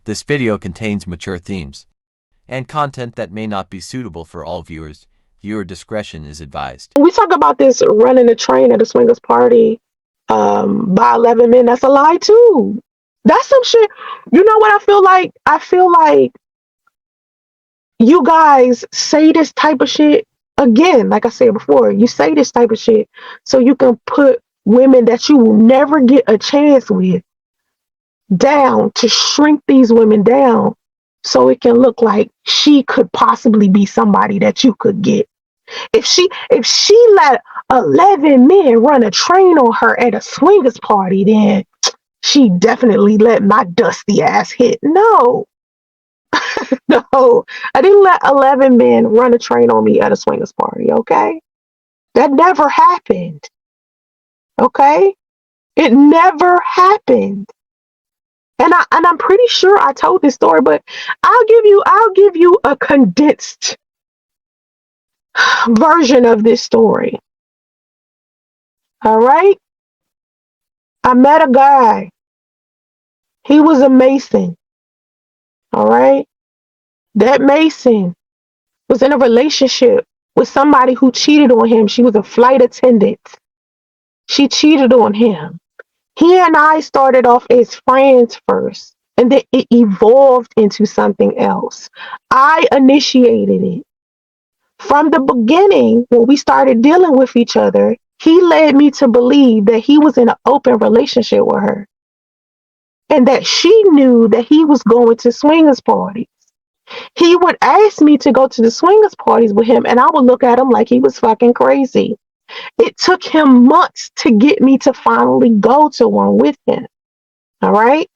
This video contains mature themes and content that may not be suitable for all viewers. Viewer discretion is advised. We talk about this running a train at a swingers party by 11 men. That's a lie too. That's some shit. You know what I feel like? I feel like you guys say this type of shit again. Like I said before, you say this type of shit so you can put women that you will never get a chance with down, to shrink these women down so it can look like she could possibly be somebody that you could get. If she let 11 men run a train on her at a swingers party, then she definitely let my dusty ass hit. No, no, I didn't let 11 men run a train on me at a swingers party. Okay, that never happened. Okay, it never happened. And I'm pretty sure I told this story, but I'll give you a condensed version of this story. All right. I met a guy. He was a Mason. All right. That Mason was in a relationship with somebody who cheated on him. She was a flight attendant. She cheated on him. He and I started off as friends first, and then it evolved into something else. I initiated it. From the beginning, when we started dealing with each other, he led me to believe that he was in an open relationship with her and that she knew that he was going to swingers parties. He would ask me to go to the swingers parties with him, and I would look at him like he was fucking crazy. It took him months to get me to finally go to one with him. All right.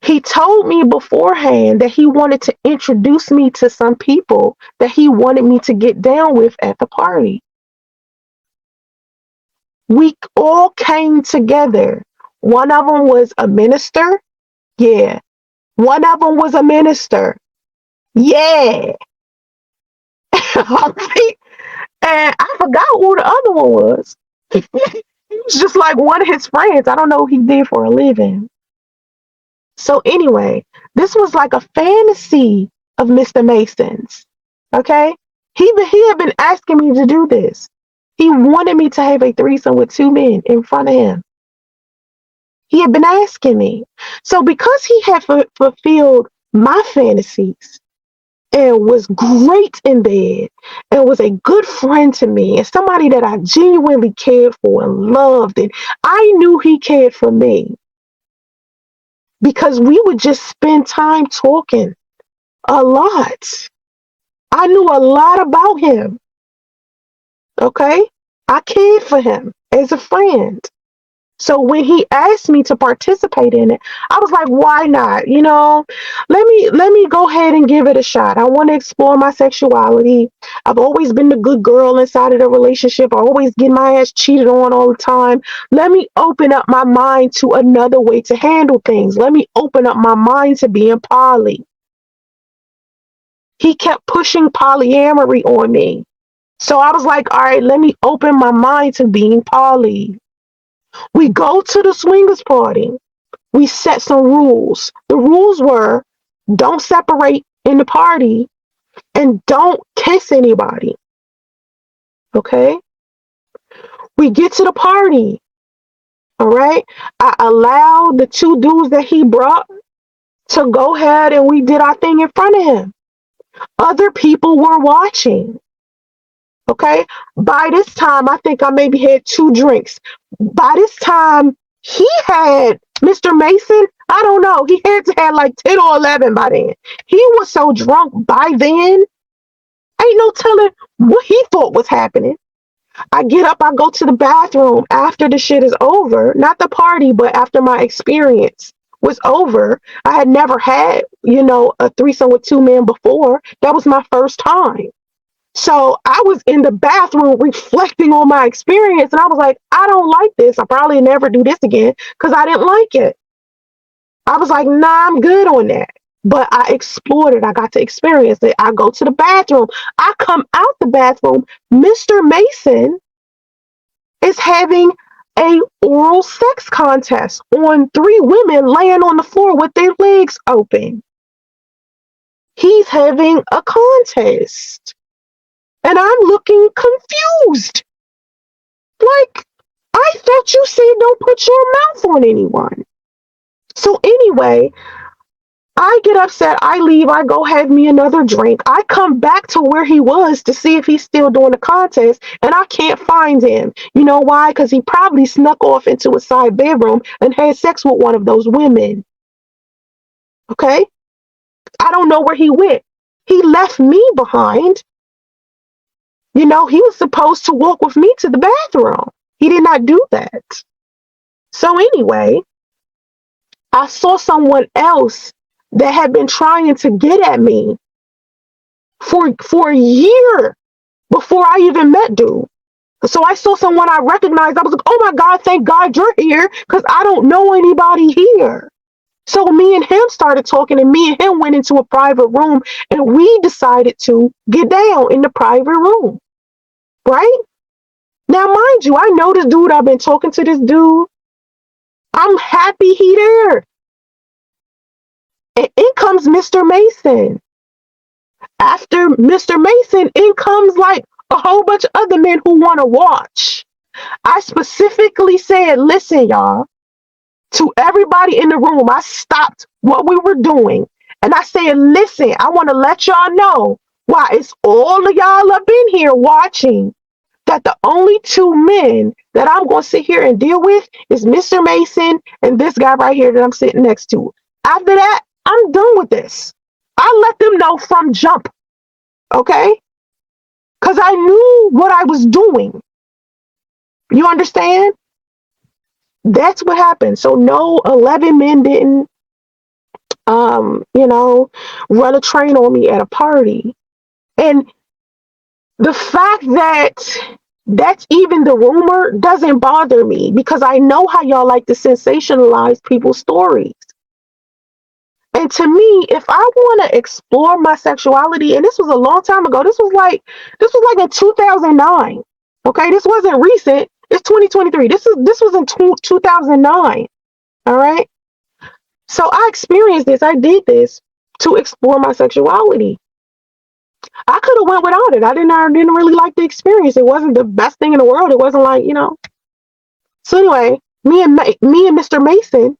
He told me beforehand that he wanted to introduce me to some people that he wanted me to get down with at the party. We all came together. One of them was a minister. Yeah. One of them was a minister. Yeah. And I forgot who the other one was. He was just like one of his friends. I don't know what he did for a living. So anyway, this was like a fantasy of Mr. Mason's. Okay? He had been asking me to do this. He wanted me to have a threesome with two men in front of him. He had been asking me. So because he had fulfilled my fantasies and was great in bed and was a good friend to me and somebody that I genuinely cared for and loved, and I knew he cared for me because we would just spend time talking a lot. I knew a lot about him. Okay? I cared for him as a friend. So when he asked me to participate in it, I was like, why not? You know, let me go ahead and give it a shot. I want to explore my sexuality. I've always been the good girl inside of the relationship. I always get my ass cheated on all the time. Let me open up my mind to another way to handle things. Let me open up my mind to being poly. He kept pushing polyamory on me. So I was like, all right, let me open my mind to being poly. We go to the swingers party. We set some rules. The rules were don't separate in the party and don't kiss anybody. Okay? We get to the party. All right? I allowed the two dudes that he brought to go ahead and we did our thing in front of him. Other people were watching. Okay? By this time, I think I maybe had 2 drinks. By this time, he had Mr. Mason. I don't know. He had to have like 10 or 11 by then. He was so drunk by then. Ain't no telling what he thought was happening. I get up, I go to the bathroom after the shit is over. Not the party, but after my experience was over. I had never had, a threesome with 2 men before. That was my first time. So I was in the bathroom reflecting on my experience, and I was like, I don't like this. I probably never do this again because I didn't like it. I was like, nah, I'm good on that. But I explored it. I got to experience it. I go to the bathroom. I come out the bathroom. Mr. Mason is having a oral sex contest on 3 women laying on the floor with their legs open. He's having a contest. And I'm looking confused. Like, I thought you said don't put your mouth on anyone. So anyway, I get upset. I leave. I go have me another drink. I come back to where he was to see if he's still doing the contest, and I can't find him. You know why? Because he probably snuck off into a side bedroom and had sex with one of those women. Okay? I don't know where he went. He left me behind. You know, he was supposed to walk with me to the bathroom. He did not do that. So anyway, I saw someone else that had been trying to get at me for a year before I even met dude. So I saw someone I recognized. I was like, oh my God, thank God you're here, because I don't know anybody here. So me and him started talking, and me and him went into a private room, and we decided to get down in the private room. Right? Now, mind you, I know this dude. I've been talking to this dude. I'm happy he there. And in comes Mr. Mason. After Mr. Mason, in comes like a whole bunch of other men who want to watch. I specifically said, listen, y'all, to everybody in the room, I stopped what we were doing. And I said, listen, I want to let y'all know why it's all of y'all up in here watching, that the only 2 men that I'm going to sit here and deal with is Mr. Mason and this guy right here that I'm sitting next to. After that, I'm done with this. I let them know from jump, okay? Because I knew what I was doing. You understand? That's what happened. So no 11 men didn't, run a train on me at a party. And the fact that that's even the rumor doesn't bother me, because I know how y'all like to sensationalize people's stories. And to me, if I want to explore my sexuality, and this was a long time ago, this was like in 2009. Okay, this wasn't recent. It's 2023. This was in 2009. All right. So I experienced this. I did this to explore my sexuality. I could have went without it. I didn't really like the experience. It wasn't the best thing in the world. It wasn't like, So anyway, me and Mr. Mason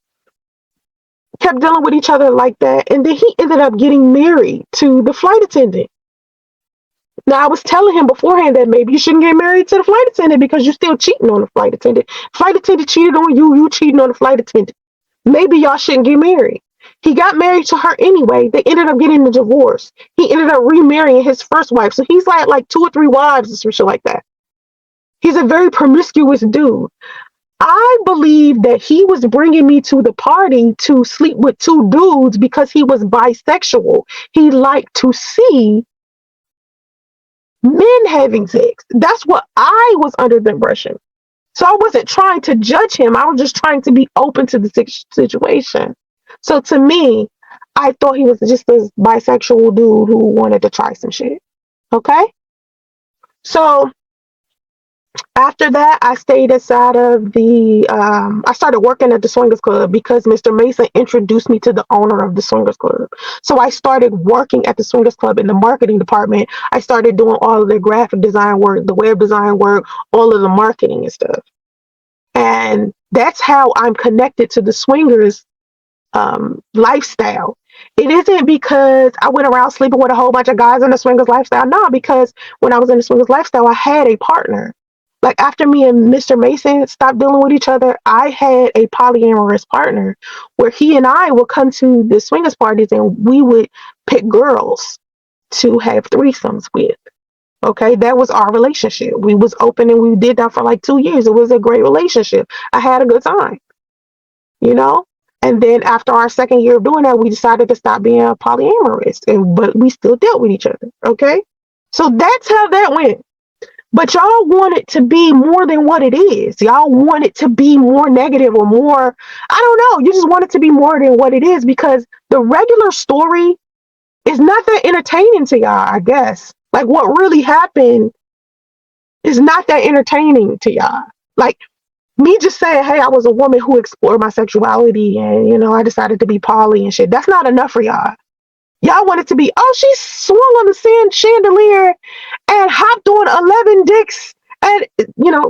kept dealing with each other like that, and then he ended up getting married to the flight attendant. Now, I was telling him beforehand that maybe you shouldn't get married to the flight attendant because you're still cheating on the flight attendant. Flight attendant cheated on you, you cheating on the flight attendant. Maybe y'all shouldn't get married. He got married to her anyway. They ended up getting a divorce. He ended up remarrying his first wife. So he's like 2 or 3 wives or some shit like that. He's a very promiscuous dude. I believe that he was bringing me to the party to sleep with 2 dudes because he was bisexual. He liked to see men having sex. That's what I was under the impression. So I wasn't trying to judge him. I was just trying to be open to the situation. So to me, I thought he was just this bisexual dude who wanted to try some shit. Okay? So after that, I stayed inside of I started working at the Swingers Club because Mr. Mason introduced me to the owner of the Swingers Club. So I started working at the Swingers Club in the marketing department. I started doing all of the graphic design work, the web design work, all of the marketing and stuff. And that's how I'm connected to the Swingers lifestyle. It isn't because I went around sleeping with a whole bunch of guys in the Swingers lifestyle. No, because when I was in the Swingers lifestyle, I had a partner. Like after me and Mr. Mason stopped dealing with each other, I had a polyamorous partner where he and I would come to the swingers parties and we would pick girls to have threesomes with. Okay, that was our relationship. We was open and we did that for like 2 years. It was a great relationship. I had a good time, And then after our second year of doing that, we decided to stop being polyamorous, but we still dealt with each other. Okay, so that's how that went. But y'all want it to be more than what it is. Y'all want it to be more negative or more, I don't know. You just want it to be more than what it is because the regular story is not that entertaining to y'all, I guess. Like what really happened is not that entertaining to y'all. Like me just saying, hey, I was a woman who explored my sexuality and, I decided to be poly and shit. That's not enough for y'all. Y'all want it to be, oh, she swung on the chandelier and hopped on 11 dicks and,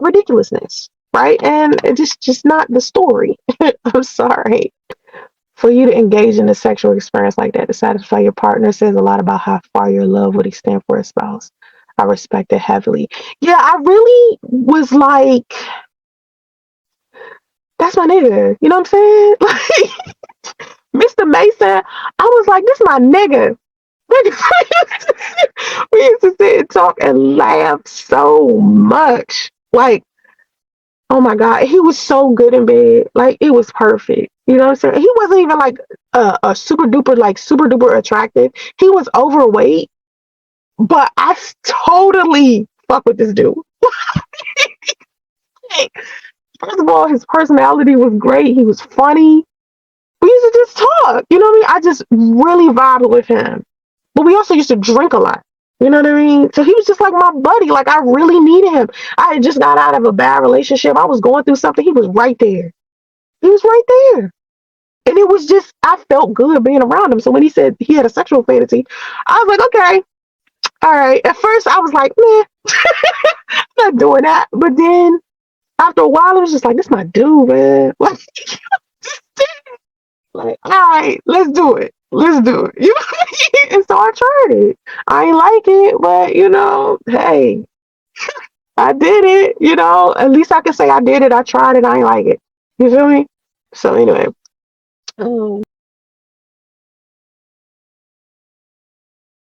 ridiculousness, right? And it just not the story. I'm sorry. For you to engage in a sexual experience like that to satisfy your partner says a lot about how far your love would extend for a spouse. I respect it heavily. Yeah, I really was like, that's my nigga. You know what I'm saying? Like, Mr. Mason, I was like, this my nigga. We used to sit and talk and laugh so much. Like, oh my God, he was so good in bed. Like, it was perfect. You know what I'm saying? He wasn't even like a super duper, like super duper attractive. He was overweight, but I totally fuck with this dude. Like, first of all, his personality was great. He was funny. We used to just talk. You know what I mean? I just really vibed with him. But we also used to drink a lot. You know what I mean? So he was just like my buddy. Like, I really needed him. I had just got out of a bad relationship. I was going through something. He was right there. He was right there. And it was just, I felt good being around him. So when he said he had a sexual fantasy, I was like, okay, all right. At first, I was like, man, I'm not doing that. But then after a while, it was just like, this is my dude, man. Like, all right, let's do it. Let's do it. You know? And so I tried it. I ain't like it, but hey, I did it. At least I can say I did it. I tried it. I ain't like it. You feel me? So anyway,